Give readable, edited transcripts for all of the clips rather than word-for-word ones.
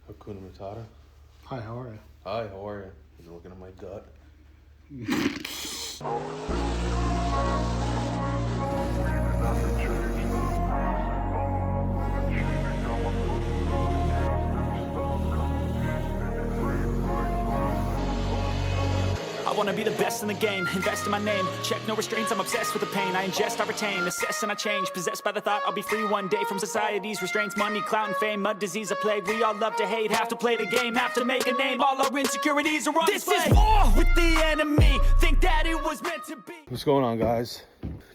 Hakuna Matata. Hi, how are you? Hi, how are you? He's looking at my gut. I wanna be the best in the game, invest in my name. Check no restraints, I'm obsessed with the pain. I ingest, I retain, assess and I change. Possessed by the thought I'll be free one day from society's restraints. Money, clout and fame, mud, disease, a plague. We all love to hate, have to play the game, have to make a name. All our insecurities are on display. This is war with the enemy, think that it was meant to be. What's going on, guys?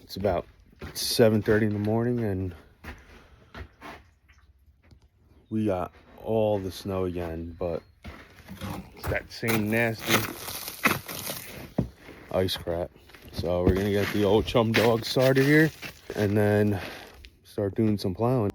It's about 7:30 in the morning and we got all the snow again, but it's that same nasty ice crap. So we're gonna get the old chum dog started here and then start doing some plowing.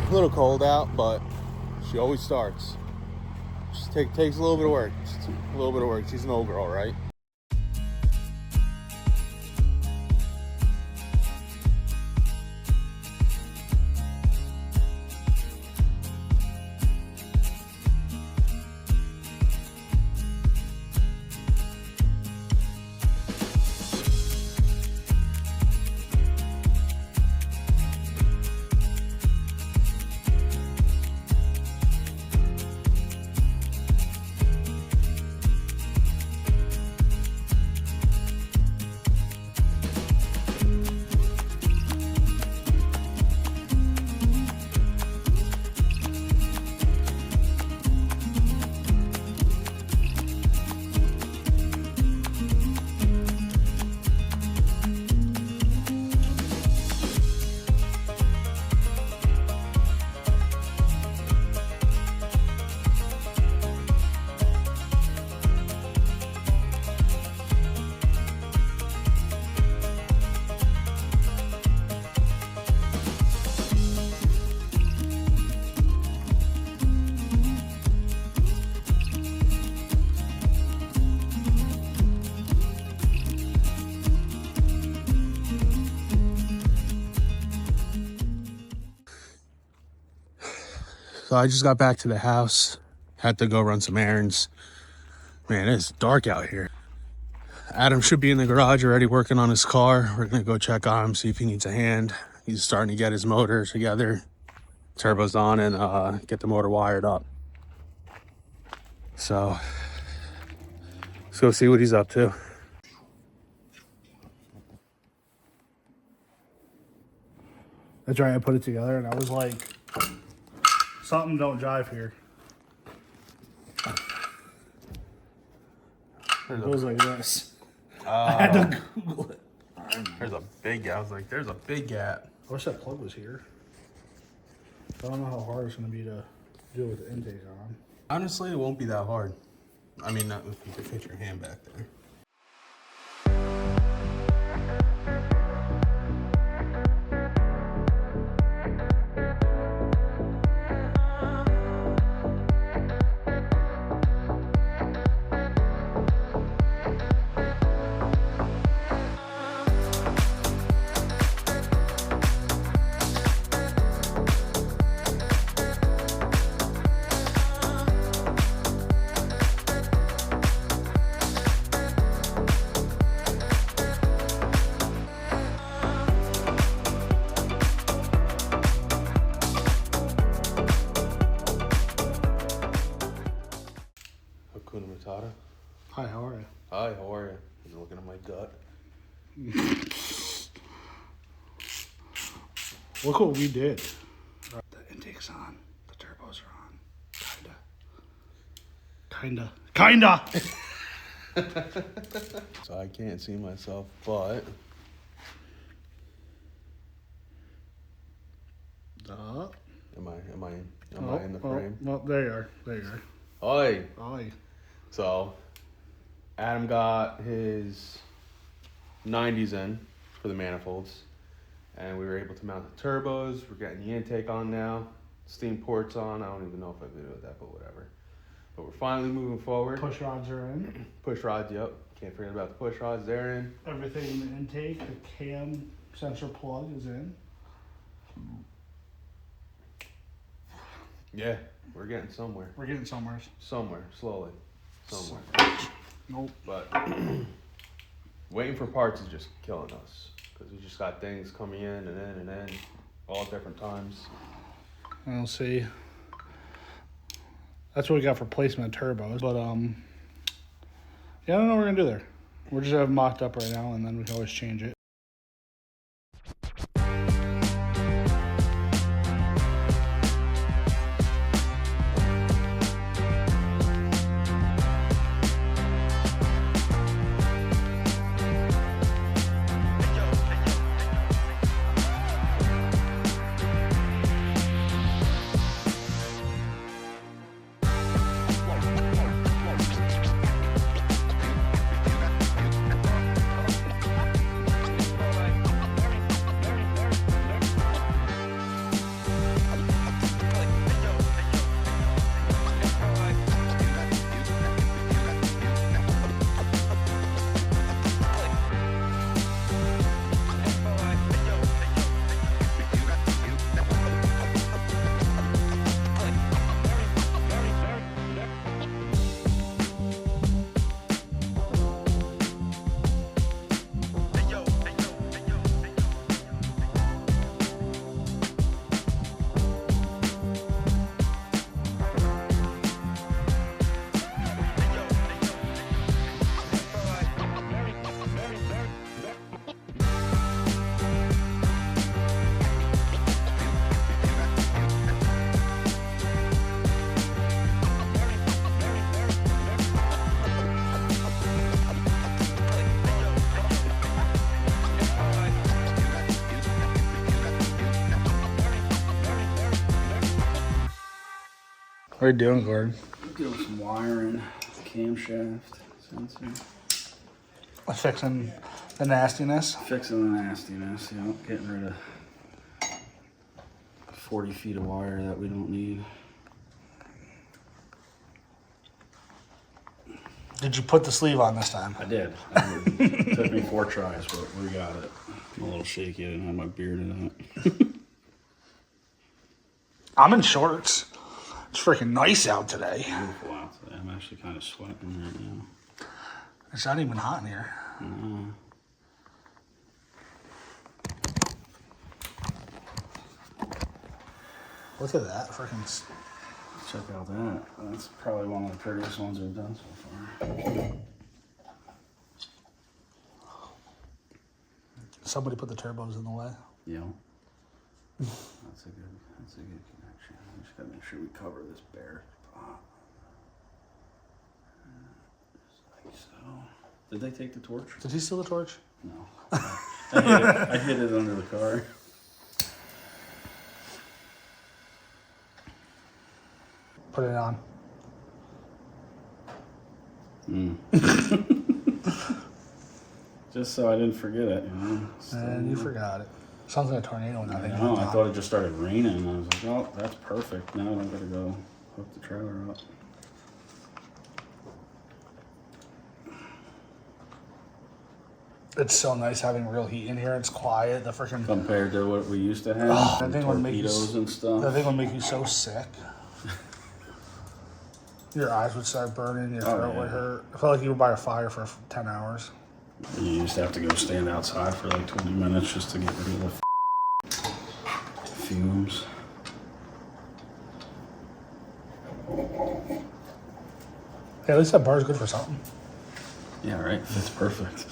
A little cold out, but she always starts. Just takes a little bit of work. Just a little bit of work. She's an old girl, right? So I just got back to the house, had to go run some errands. Man, it's dark out here. Adam should be in the garage already working on his car. We're gonna go check on him, see if he needs a hand. He's starting to get his motor together, turbos on, and get the motor wired up. So let's go see what he's up to. That's right, I put it together and I was like, something don't jive here. It goes like this. I had to Google it. There's a big gap. I was like, there's a big gap. I wish that plug was here. I don't know how hard it's going to be to do with the intake on. Honestly, it won't be that hard. I mean, not if you could fit your hand back there. Hakuna Matata. Hi, how are you? Hi, how are you? He's looking at my gut. Look what we did. The intake's on. The turbos are on. Kinda. So I can't see myself, but am I in the frame? Well, there you are. Oi. Aye. So Adam got his 90s in for the manifolds. and we were able to mount the turbos. We're getting the intake on now. Steam ports on. I don't even know if I videoed that, but whatever. But we're finally moving forward. Push rods are in. Push rods, yep. Can't forget about the push rods. They're in. Everything in the intake, the cam sensor plug is in. Yeah, we're getting somewhere. We're getting somewhere. Somewhere, slowly. Somewhere. Nope. But waiting for parts is just killing us. Because we just got things coming in and in and in all different times. We'll see. That's what we got for placement turbos. But yeah, I don't know what we're gonna do there. We're just gonna have them mocked up right now, and then we can always change it. What are you doing, Gordon? Doing some wiring, camshaft sensor. Fixing the nastiness. Fixing the nastiness, you know, getting rid of 40 feet of wire that we don't need. Did you put the sleeve on this time? I did. It took me 4 tries, but we got it. I'm a little shaky. I didn't have my beard in it. I'm in shorts. It's freaking nice out today. Beautiful out today. I'm actually kind of sweating right now. It's not even hot in here. No. Look at that freaking. Check out that. That's probably one of the prettiest ones we've done so far. Somebody put the turbos in the way. Yeah. That's a good connection. We just gotta make sure we cover this bare spot. Just like so. Did they take the torch? Did he steal the torch? No. I hid it under the car. Put it on. Just so I didn't forget it, you know. And you forgot it. Sounds like a tornado now. I know, I thought it just started raining and I was like, oh, that's perfect. Now I gotta go hook the trailer up. It's so nice having real heat in here. It's quiet. The freaking Compared to what we used to have, that thing would make you, torpedoes and stuff. that thing would make you so sick. Your eyes would start burning. Your throat would hurt. I felt like you were by a fire for 10 hours. You used to have to go stand outside for like 20 minutes just to get rid of the fumes. Hey, at least that bar is good for something. Yeah, right. Fits perfect.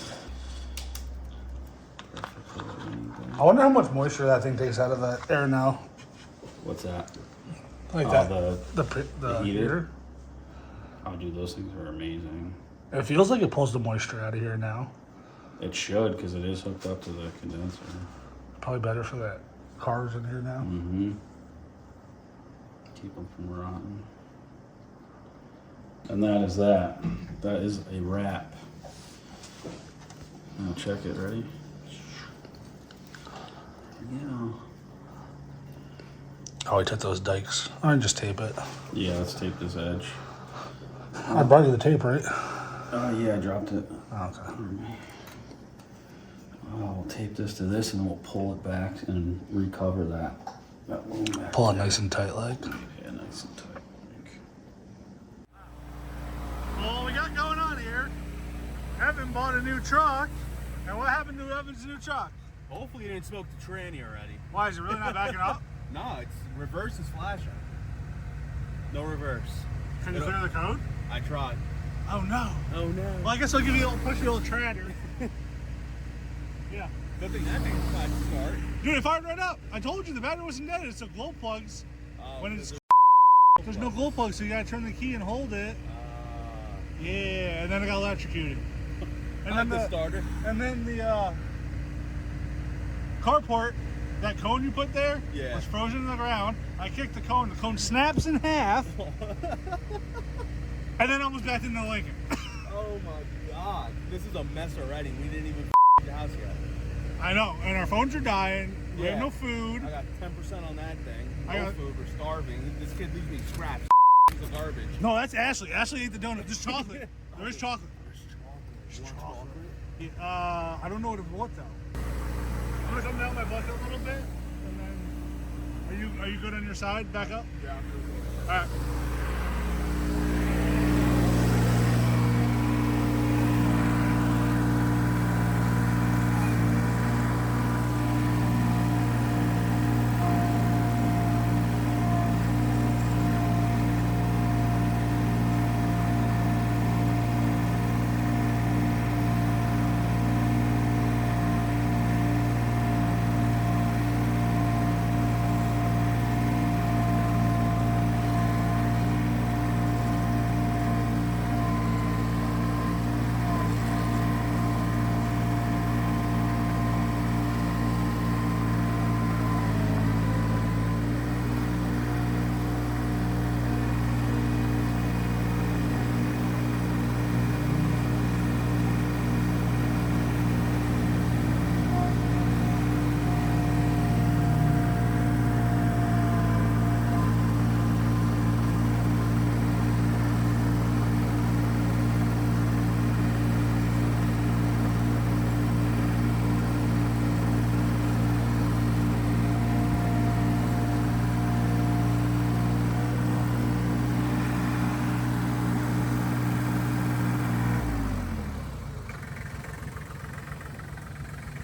I wonder how much moisture that thing takes out of the air now. What's that? Like Oh, that. The heater. Oh, dude, those things are amazing. It feels like it pulls the moisture out of here now. It should, because it is hooked up to the condenser. Probably better for the cars in here now. Mm-hmm. Keep them from rotting. And that is that. That is a wrap. Now check it. Ready? Yeah. Oh, we took those dikes. I just tape it. Yeah, let's tape this edge. I brought you the tape, right? Yeah, I dropped it. Okay. We'll tape this to this and then we'll pull it back and recover that wound back. Pull it nice and tight, like. Yeah, nice and tight. Well, what we got going on here, Evan bought a new truck. And what happened to Evan's new truck? Hopefully you didn't smoke the tranny already. Why, is it really not backing up? No, it's reverse is flashing. No reverse. Can you clear the code? I tried. Oh no. Oh no. Well, I guess I'll give you a little push, a little tratter. Yeah. Good thing that thing's flat to start. Dude, it fired right up. I told you the battery wasn't dead. It's the glow plugs. When it's there's no glow plugs, so you gotta turn the key and hold it. Yeah, and then I got electrocuted. And then the starter. And then the carport, that cone you put there, was frozen in the ground. I kicked the cone snaps in half. And then almost backed into Lincoln. Oh my god. This is a mess already. We didn't even the house yet. I know, and our phones are dying. We have no food. I got 10% on that thing. I No got food. We're starving. This kid leaves me scraps. Piece of garbage. No, that's Ashley. Ashley ate the donut. There's chocolate. There is chocolate. There's chocolate. I don't know what though. I'm gonna come down my bucket a little bit, and then are you good on your side? Back up. Yeah, I'm good. All right.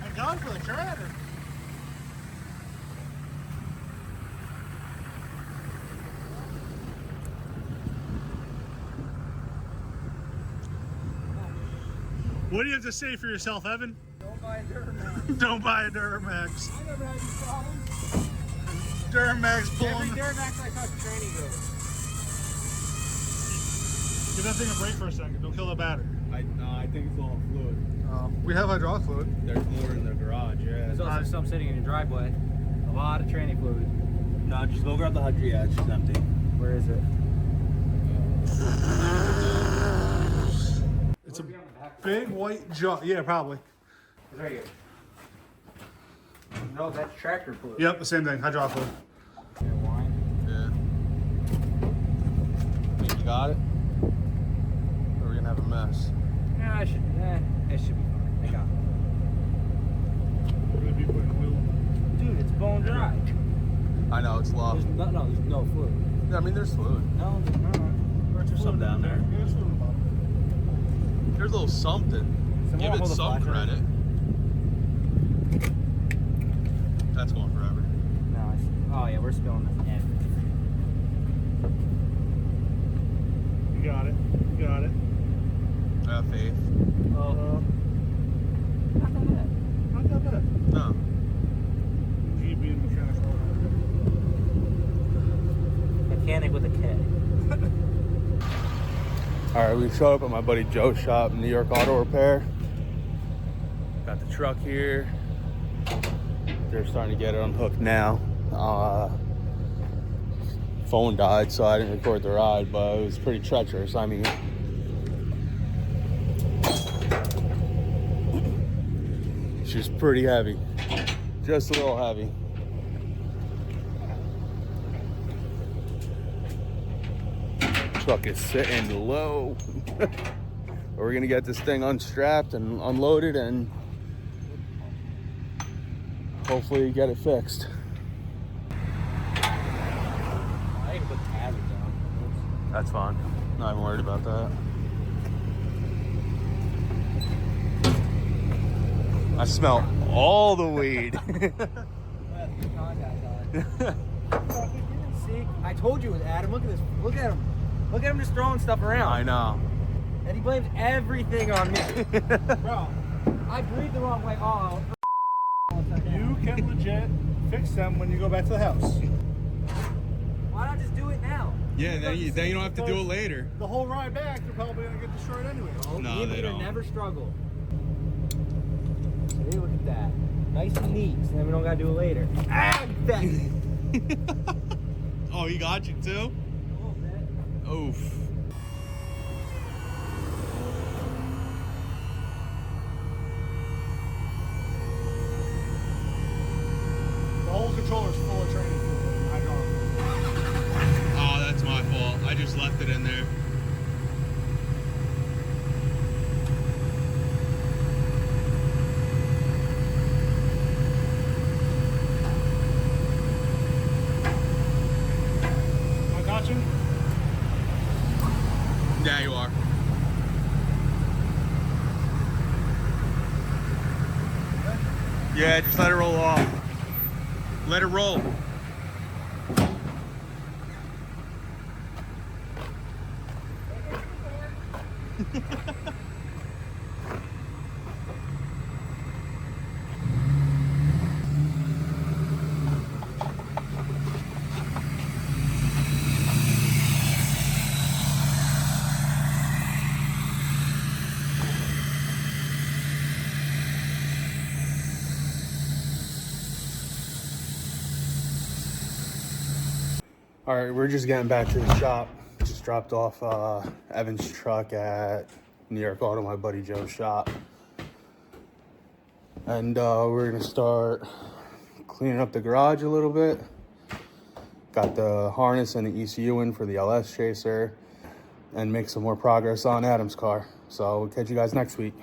I'm going for the tractor. What do you have to say for yourself, Evan? Don't buy a Duramax. Don't buy a Duramax. I never had these problems. Duramax pulling. Every Duramax I touch, tranny goes. Give that thing a break for a second. Don't kill the battery. No, I think it's all fluid. We have hydraulic fluid. There's more in the garage, yeah. There's also some sitting in your driveway. A lot of tranny fluid. No, just go grab the hydro. Yeah, it's just empty. Where is it? It's a big white jar. Yeah, probably. It's right here. No, that's tractor fluid. Yep, the same thing. Hydraulic fluid. Yeah. Think you got it? Or we're gonna have a mess? Yeah, it should be fine. I got it. We're gonna be putting glue. Dude, it's bone dry. I know, it's low. There's no fluid. I mean, there's fluid. No, there's not. There's some down there. Yeah, there's fluid in the bottom. There's a little something. Someone Give it hold the some flashlight. credit. That's going forever. No, oh yeah, we're spilling this everything. You got it. You got it. I have faith. Oh, not that bad. Not that bad. No. G being mechanical. Mechanic with a K. All right, we showed up at my buddy Joe's shop, New York Auto Repair. Got the truck here. They're starting to get it unhooked now. Phone died, so I didn't record the ride, but it was pretty treacherous. I mean, she was pretty heavy. Just a little heavy. Truck is sitting low. We're gonna get this thing unstrapped and unloaded and hopefully get it fixed. I need to put the hazard down. That's fine. Not even worried about that. I smell all the weed. See, I told you it was Adam. Look at this. Look at him. Look at him just throwing stuff around. I know. And he blames everything on me. Bro, I breathe the wrong way. Oh. You can legit fix them when you go back to the house. Why not just do it now? Yeah, then you don't have to do it later. The whole ride back, they're probably gonna get destroyed anyway. No, Me they and Peter don't. never struggle. See, look at that. Nice and neat, so then we don't gotta do it later. Ah, you fat. Oh, he got you too? Oof. The whole controller's full of training fluid. Hydraulic. Oh, that's my fault. I just left it in there. I got you. Yeah, you are. Yeah, just let it roll off. Let it roll. All right, we're just getting back to the shop. Just dropped off Evan's truck at New York Auto, my buddy Joe's shop. And we're gonna start cleaning up the garage a little bit. Got the harness and the ECU in for the LS Chaser and make some more progress on Adam's car. So we'll catch you guys next week.